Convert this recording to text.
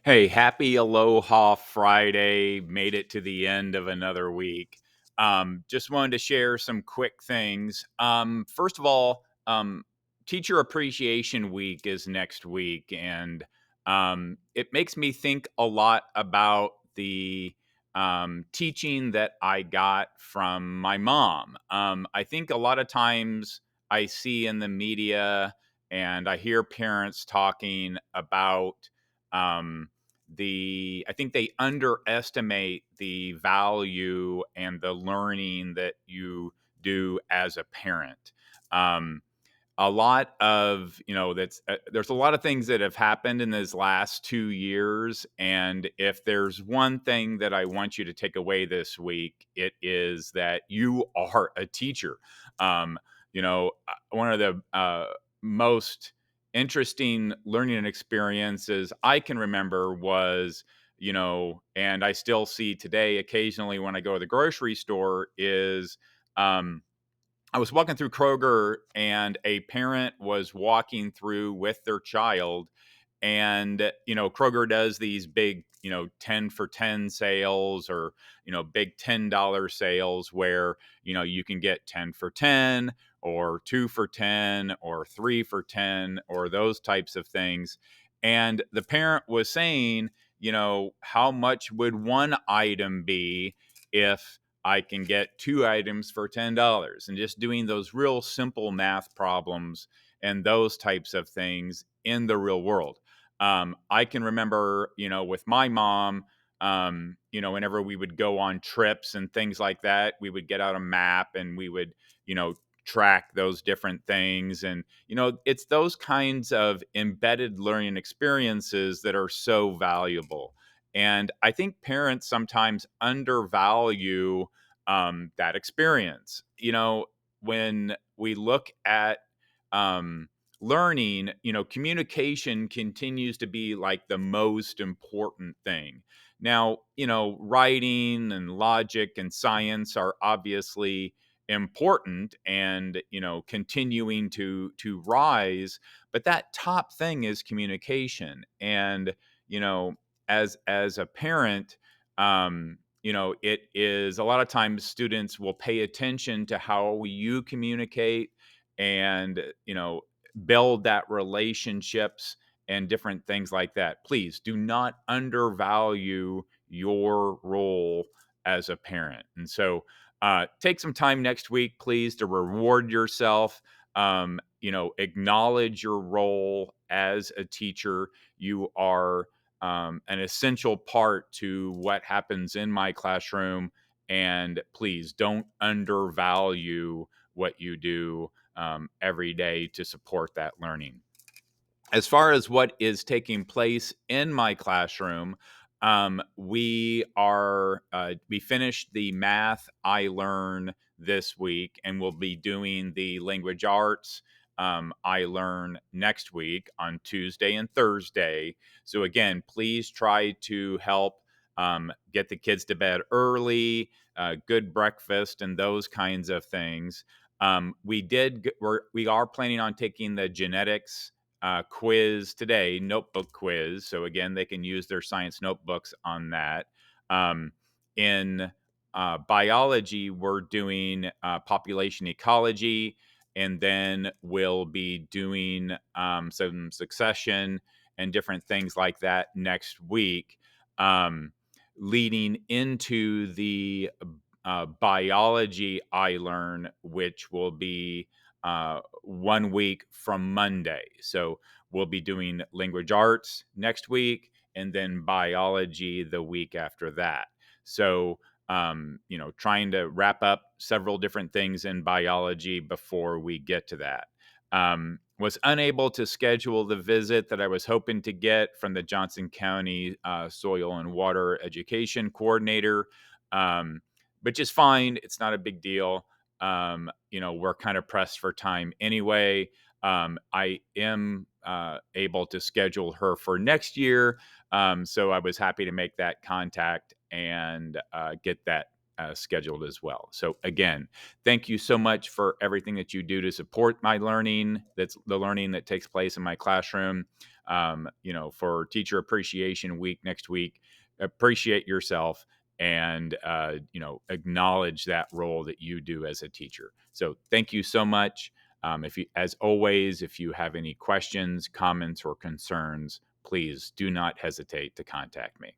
Hey, happy Aloha Friday. Made it to the end of another week. Just wanted to share some quick things. First of all, Teacher Appreciation Week is next week, and it makes me think a lot about the teaching that I got from my mom. I think a lot of times I see in the media and I hear parents talking about. Um, I think they underestimate the value and the learning that you do as a parent. Um, a lot of that's there's a lot of things that have happened in this last 2 years, and if there's one thing that I want you to take away this week, it is that you are a teacher. One of the most interesting learning experiences I can remember was, and I still see today occasionally when I go to the grocery store, is um, I was walking through Kroger and a parent was walking through with their child. And, Kroger does these big, 10 for 10 sales, or, big $10 sales where, you can get 10 for 10 or 2 for 10 or 3 for 10 or those types of things. And the parent was saying, how much would one item be if I can get two items for $10, and just doing those real simple math problems and those types of things in the real world. I can remember, with my mom, whenever we would go on trips and things like that, we would get out a map and we would, you know, track those different things. And, it's those kinds of embedded learning experiences that are so valuable. And I think parents sometimes undervalue that experience. When we look at learning, communication continues to be like the most important thing. Now, writing and logic and science are obviously important and continuing to rise, but that top thing is communication. And you know as a parent, it is a lot of times students will pay attention to how you communicate, and build that relationships and different things like that. Please do not undervalue your role as a parent. And so take some time next week, please, to reward yourself. Acknowledge your role as a teacher. You are an essential part to what happens in my classroom. And please don't undervalue what you do every day to support that learning. As far as what is taking place in my classroom, we finished the math I learn this week, and we'll be doing the language arts I learn next week on Tuesday and Thursday. So again, please try to help get the kids to bed early, good breakfast, and those kinds of things. We are planning on taking the genetics quiz today, notebook quiz. So again, they can use their science notebooks on that. In biology, we're doing population ecology, and then we'll be doing some succession and different things like that next week, um, leading into the biology I learn, which will be 1 week from Monday. So we'll be doing language arts next week, and then biology the week after that. So, trying to wrap up several different things in biology before we get to that. Was unable to schedule the visit that I was hoping to get from the Johnson County Soil and Water Education Coordinator, which is fine. It's not a big deal. We're kind of pressed for time anyway. I am able to schedule her for next year. So I was happy to make that contact and get that scheduled as well. So again, thank you so much for everything that you do to support my learning. That's the learning that takes place in my classroom. for Teacher Appreciation Week next week. Appreciate yourself and acknowledge that role that you do as a teacher. So thank you so much. If you, as always, if you have any questions, comments, or concerns, please do not hesitate to contact me.